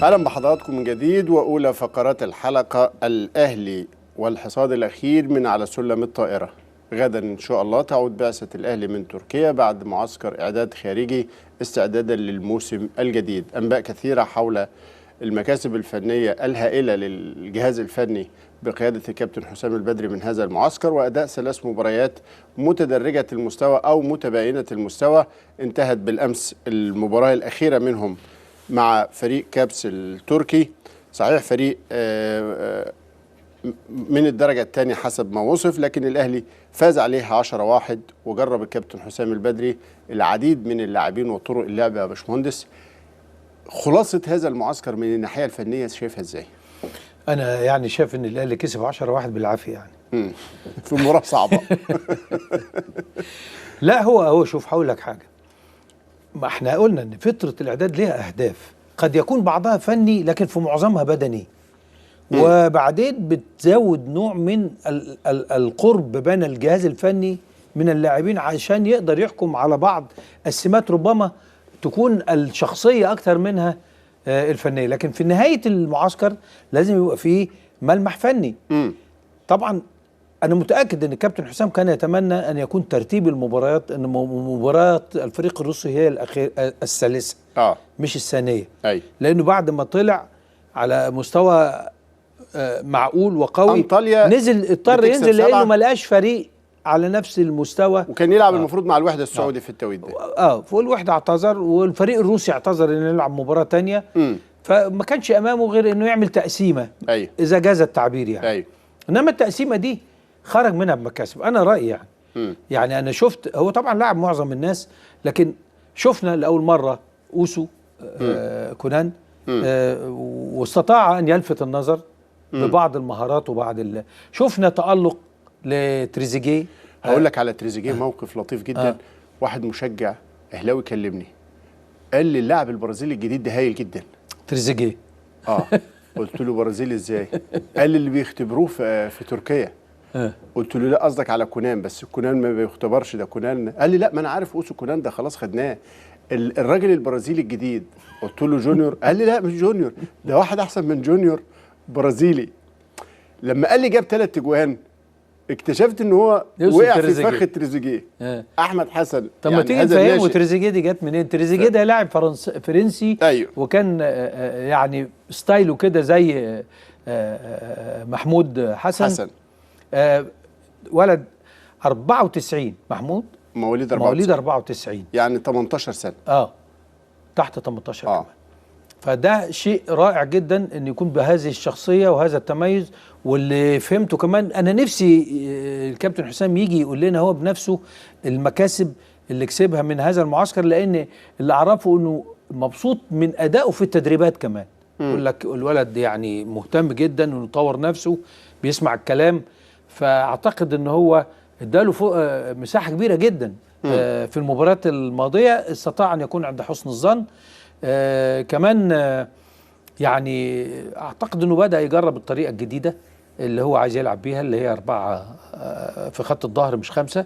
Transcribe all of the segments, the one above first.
أهلا بحضراتكم من جديد وأولى فقرات الحلقة. الأهلي والحصاد الأخير من على سلم الطائرة. غدا إن شاء الله تعود بعثة الأهلي من تركيا بعد معسكر إعداد خارجي استعدادا للموسم الجديد. أنباء كثيرة حول المكاسب الفنية الهائلة للجهاز الفني بقيادة الكابتن حسام البدري من هذا المعسكر، وأداء 3 مباريات متدرجة المستوى أو متباينة المستوى انتهت بالأمس المباراة الأخيرة منهم مع فريق كابس التركي. صحيح فريق من الدرجة الثانية حسب ما وصف، لكن الأهلي فاز عليه 10-1 وجرب الكابتن حسام البدري العديد من اللاعبين وطرق اللعب. يا باشمهندس، خلاصة هذا المعسكر من الناحية الفنية شايفها ازاي؟ أنا يعني شايف إن الأهلي كسب 10-1 بالعافية يعني. في مباراة صعبة. لا هو شوف هقول لك حاجة. ما احنا قلنا إن فترة الإعداد ليها أهداف، قد يكون بعضها فني لكن في معظمها بدني. وبعدين بتزود نوع من القرب بين الجهاز الفني من اللاعبين عشان يقدر يحكم على بعض السمات ربما تكون الشخصية أكثر منها الفنية. لكن في نهاية المعسكر لازم يبقى فيه ملمح فني. طبعا أنا متأكد أن الكابتن حسام كان يتمنى أن يكون ترتيب المباريات أن مباراة الفريق الروسي هي الثالثة مش الثانية. لأنه بعد ما طلع على مستوى معقول وقوي اضطر ينزل لأنه ما لقاش فريق على نفس المستوى، وكان يلعب المفروض مع الوحدة السعودي في التوقيت ده. والوحدة اعتذر والفريق الروسي اعتذر انه يلعب مباراة تانية. فما كانش امامه غير انه يعمل تقسيمة. اذا جاز التعبير يعني. انما التقسيمة دي خرج منها بمكاسب. انا رأيي يعني يعني انا شفت، هو طبعا لعب معظم الناس، لكن شفنا لأول مرة اوسو كونان واستطاع ان يلفت النظر ببعض المهارات وبعض شفنا تألق لتريزيجيه. هقول لك على تريزيجيه موقف لطيف جدا. واحد مشجع اهلاوي كلمني قال لي اللاعب البرازيلي الجديد ده هايل جدا تريزيجيه. قلت له برازيلي ازاي؟ قال لي اللي بيختبروه في تركيا. قلت له لا قصدك على كونان، بس كونان ما بيختبرش، ده كونان. قال لي لا ما انا عارف اوسو كونان ده خلاص خدناه. الراجل البرازيلي الجديد قلت له جونيور. قال لي لا مش جونيور، ده واحد احسن من جونيور برازيلي. لما قال لي جاب 3 اجوان اكتشفت ان هو وقع في فخ تريزيجيه. احمد حسن. طب ما تيجي نفهمه تريزيجيه دي جت منين؟ تريزيجيه ده لاعب فرنسي. وكان يعني ستايله كده زي محمود حسن. ولد 94 محمود مواليد 94 يعني 18 سنه. تحت 18 كمان. فده شيء رائع جدا ان يكون بهذه الشخصيه وهذا التميز. واللي فهمته كمان انا نفسي الكابتن حسام يجي يقول لنا هو بنفسه المكاسب اللي كسبها من هذا المعسكر، لان اللي اعرفه انه مبسوط من ادائه في التدريبات كمان. يقول لك الولد يعني مهتم جدا انه يطور نفسه، بيسمع الكلام. فاعتقد ان هو اداله فوق مساحه كبيره جدا. في المباريات الماضيه استطاع ان يكون عند حسن الظن. كمان يعني اعتقد انه بدأ يجرب الطريقة الجديدة اللي هو عايز يلعب بيها، اللي هي 4 في خط الظهر مش 5.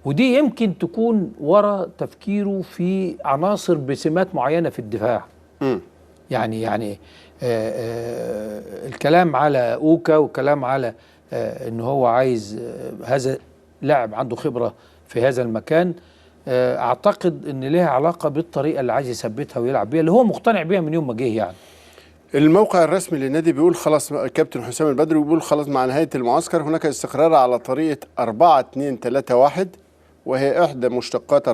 ودي يمكن تكون ورا تفكيره في عناصر بسمات معينة في الدفاع. يعني الكلام على اوكا والكلام على ان هو عايز هذا لاعب عنده خبرة في هذا المكان. اعتقد ان ليها علاقه بالطريقه اللي عايز يثبتها ويلعب بيها، اللي هو مقتنع بيها من يوم ما جه. يعني الموقع الرسمي للنادي بيقول خلاص، الكابتن حسام البدري بيقول خلاص مع نهايه المعسكر هناك استقرار على طريقه 4-2-3-1، وهي احدى مشتقات 4-4-2،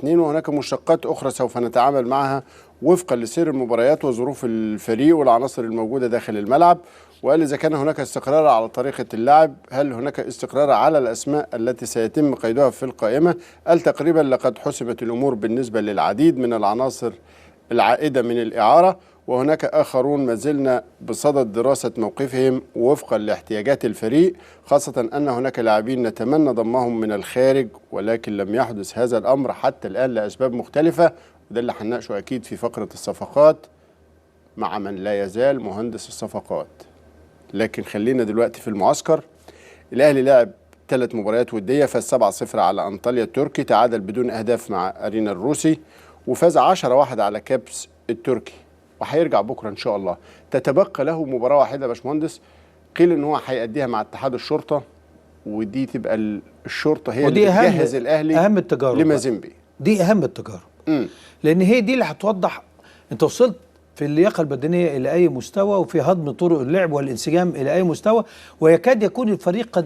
وهناك مشتقات اخرى سوف نتعامل معها وفقا لسير المباريات وظروف الفريق والعناصر الموجوده داخل الملعب. وقال إذا كان هناك استقرار على طريقة اللعب هل هناك استقرار على الأسماء التي سيتم قيدها في القائمة؟ قال تقريبا لقد حسمت الأمور بالنسبة للعديد من العناصر العائدة من الإعارة، وهناك آخرون ما زلنا بصدد دراسة موقفهم وفقا لاحتياجات الفريق، خاصة أن هناك لاعبين نتمنى ضمهم من الخارج ولكن لم يحدث هذا الأمر حتى الآن لأسباب مختلفة. وده اللي هنناقشه أكيد في فقرة الصفقات مع من لا يزال مهندس الصفقات. لكن خلينا دلوقتي في المعسكر. الأهلي لعب 3 مباريات ودية، فاز 7-0 على أنطاليا التركي، تعادل بدون أهداف مع أرينا الروسي، وفاز 10-1 على كابس التركي وهيرجع بكره ان شاء الله. تتبقى له مباراه واحده يا باشمهندس، قيل ان هو هيأديها مع اتحاد الشرطه، ودي تبقى الشرطه هي اللي بتجهز الاهلي اهم التجارب لمازيمبي. دي اهم التجارب، لان هي دي اللي هتوضح انت وصلت في اللياقه البدنيه الى اي مستوى، وفي هضم طرق اللعب والانسجام الى اي مستوى، ويكاد يكون الفريق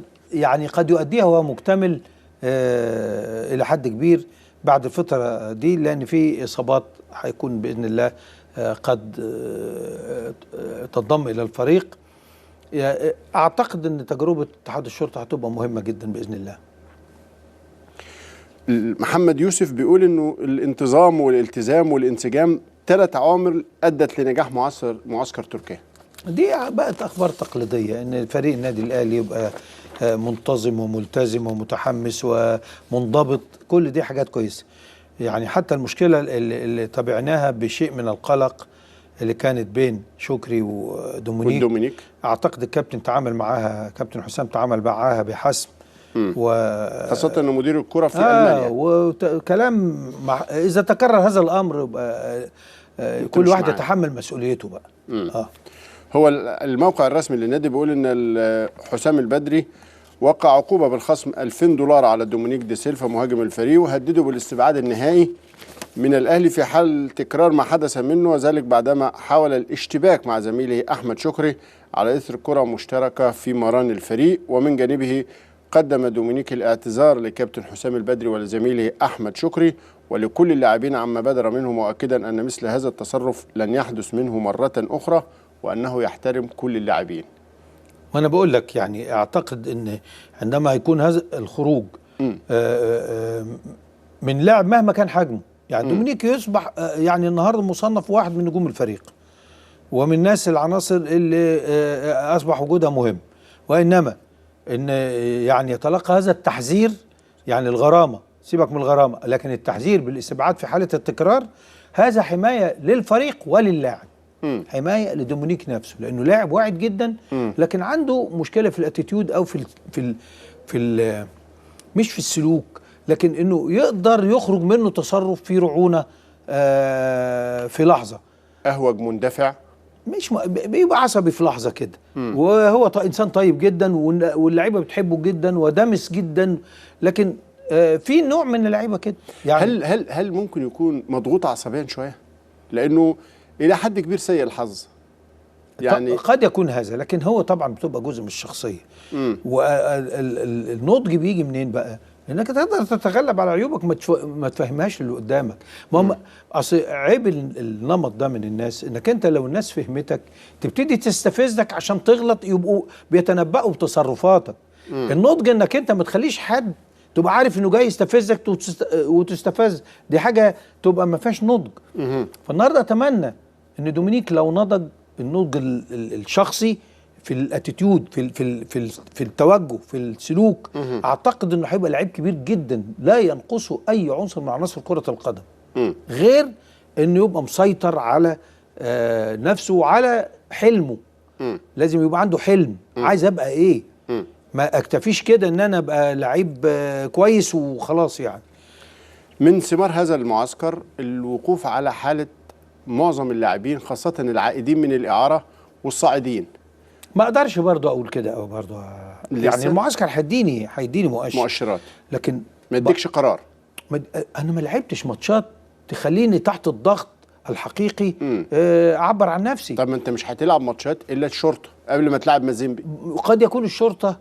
قد يؤديها وهو مكتمل الى حد كبير بعد الفتره دي، لان في اصابات هيكون باذن الله قد تنضم الى الفريق. اعتقد ان تجربه اتحاد الشرطه هتبقى مهمه جدا باذن الله. محمد يوسف بيقول انه الانتظام والالتزام والانسجام 3 عوامل ادت لنجاح معسكر تركيا. دي بقت اخبار تقليديه، ان فريق النادي الاهلي يبقى منتظم وملتزم ومتحمس ومنضبط، كل دي حاجات كويسه. يعني حتى المشكله اللي تابعناها بشيء من القلق اللي كانت بين شكري ودومينيك، اعتقد الكابتن تعامل معاها، كابتن حسام تعامل معاها بحسم، خاصة انه مدير الكرة في ألمانيا، وكلام اذا تكرر هذا الامر كل واحد يتحمل مسؤوليته بقى. هو الموقع الرسمي للنادي بيقول ان حسام البدري وقع عقوبة بالخصم $2000 على دومينيك دي سيلفا مهاجم الفريق، وهدده بالاستبعاد النهائي من الأهلي في حال تكرار ما حدث منه، وذلك بعدما حاول الاشتباك مع زميله أحمد شكري على إثر كرة مشتركة في مران الفريق. ومن جانبه قدم دومينيك الاعتذار لكابتن حسام البدري ولزميله أحمد شكري ولكل اللاعبين عما بدر منه، مؤكدا أن مثل هذا التصرف لن يحدث منه مرة أخرى وأنه يحترم كل اللاعبين. وأنا بقول لك يعني أعتقد أن عندما يكون هذا الخروج من لاعب مهما كان حجمه، يعني دومينيك يصبح يعني النهارده مصنف واحد من نجوم الفريق ومن الناس العناصر اللي أصبح وجودها مهم، وإنما ان يعني يتلقى هذا التحذير، يعني الغرامه سيبك من الغرامه، لكن التحذير بالاستبعاد في حاله التكرار هذا حمايه للفريق وللاعب. حمايه لدومينيك نفسه، لانه لاعب واعد جدا، لكن عنده مشكله في الاتيتيود او في مش في السلوك، لكن انه يقدر يخرج منه تصرف فيه رعونه في لحظه. اهوج مندفع، مش بيبقى عصبي في لحظه كده، وهو انسان طيب جدا واللعيبه بتحبه جدا ودمس جدا، لكن في نوع من اللعيبه كده يعني هل ممكن يكون مضغوط عصبيا شويه؟ لانه الى حد كبير سيء الحظ، يعني قد يكون هذا، لكن هو طبعا بتبقى جزء من الشخصيه. والنضج بيجي منين بقى؟ انك تقدر تتغلب على عيوبك، ما تفهمهاش اللي قدامك. ما اصل عيب النمط ده من الناس، انك انت لو الناس فهمتك تبتدي تستفزك عشان تغلط، يبقوا بيتنبأوا بتصرفاتك. النضج انك انت ما تخليش حد تبقى عارف انه جاي يستفزك وتستفز، دي حاجه تبقى ما فيهاش نضج. فالنهارده اتمنى ان دومينيك لو نضج النضج الشخصي في الاتيتيود، في التوجه، في السلوك، اعتقد انه هيبقى لعيب كبير جدا لا ينقصه اي عنصر من عناصر كرة القدم، غير انه يبقى مسيطر على نفسه وعلى حلمه. لازم يبقى عنده حلم، عايز ابقى ايه، ما اكتفيش كده ان انا ابقى لعيب كويس وخلاص. يعني من ثمار هذا المعسكر الوقوف على حالة معظم اللاعبين، خاصة العائدين من الإعارة والصاعدين. ما اقدرش برضه اقول كده، او برضه يعني المعسكر هيديني مؤشرات، لكن ما يديكش قرار. انا ما لعبتش ماتشات تخليني تحت الضغط الحقيقي اعبر عن نفسي. طب ما انت مش هتلعب ماتشات الا الشرطه قبل ما تلعب مازيمبي. قد يكون الشرطه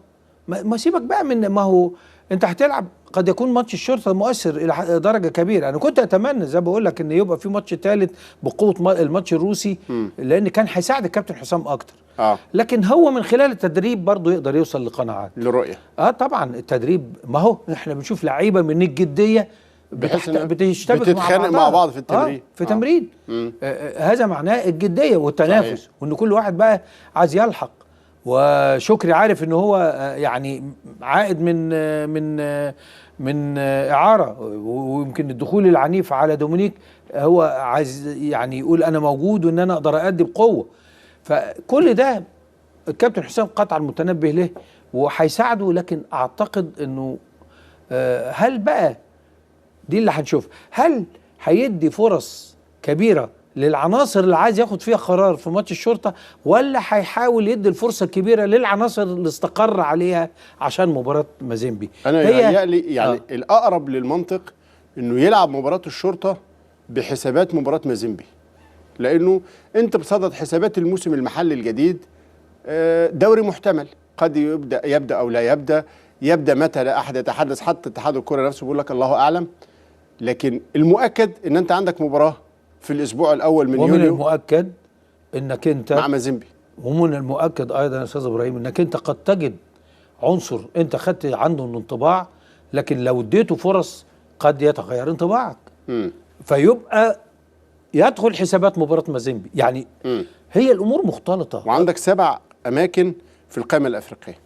ما سيبك بقى من، ما هو انت هتلعب، قد يكون ماتش الشرطه مؤثر الى درجه كبيره. انا كنت اتمنى زي ما بقول لك ان يبقى في ماتش ثالث بقوه الماتش الروسي، لان كان هيساعد الكابتن حسام اكتر. لكن هو من خلال التدريب برضه يقدر يوصل لقناعات لرؤيه. طبعا التدريب، ما هو احنا بنشوف لعيبه من الجديه بتشتبك بتتخانق مع بعض في التمرين. في تمرين. هذا معناه الجديه والتنافس، وان كل واحد بقى عايز يلحق. وشكري عارف ان هو يعني عائد من اعاره، ويمكن الدخول العنيف على دومينيك هو عايز يعني يقول انا موجود وان انا اقدر ادي بقوه. فكل ده الكابتن حسام قطعا متنبه له وهيساعده، لكن اعتقد انه هل بقى دي اللي هنشوفها، هل هيدي فرص كبيره للعناصر اللي عايز ياخد فيها قرار في ماتش الشرطه، ولا هيحاول يدي الفرصه الكبيره للعناصر اللي استقر عليها عشان مباراه مازيمبي؟ انا يتهيألي يعني الاقرب للمنطق انه يلعب مباراه الشرطه بحسابات مباراه مازيمبي، لانه انت بصدد حسابات الموسم المحلي الجديد. دوري محتمل، قد يبدا او لا يبدا متى، لا احد يتحدث، حتى اتحاد الكره نفسه بيقول لك الله اعلم. لكن المؤكد ان انت عندك مباراه في الاسبوع الاول من يونيو، ومن المؤكد انك انت مع مازيمبي، ومن المؤكد ايضا يا استاذ ابراهيم انك انت قد تجد عنصر انت خدت عنده الانطباع، لكن لو اديته فرص قد يتغير انطباعك. فيبقى يدخل حسابات مباراه مازيمبي يعني. هي الامور مختلطه. وعندك 7 اماكن في القائمه الافريقيه.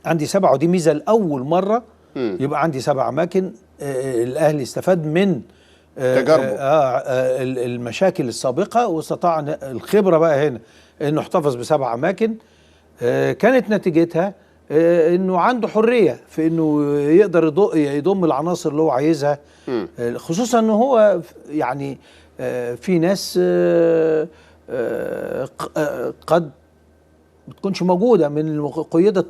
عندي 7، ودي ميزه لاول مره يبقى عندي 7 اماكن. الاهلي استفاد من تجاربه المشاكل السابقه، واستطاع الخبره بقى هنا انه احتفظ ب7 اماكن. كانت نتيجتها انه عنده حريه في انه يقدر يضم العناصر اللي هو عايزها. خصوصا انه هو يعني في ناس قد بتكونش موجوده من قياده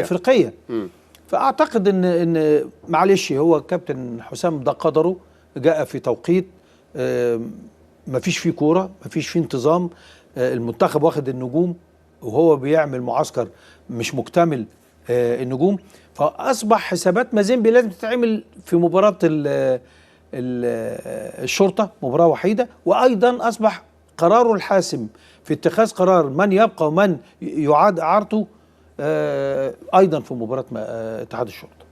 افريقيه. فاعتقد ان معلش هو كابتن حسام ده قدره، جاء في توقيت مفيش فيه كوره، مفيش فيه انتظام. المنتخب واخد النجوم وهو بيعمل معسكر مش مكتمل النجوم، فاصبح حسابات مازيمبي لازم تتعمل في مباراه الشرطه، مباراه وحيده. وايضا اصبح قراره الحاسم في اتخاذ قرار من يبقى ومن يعاد اعارته ايضا في مباراه اتحاد الشرطه.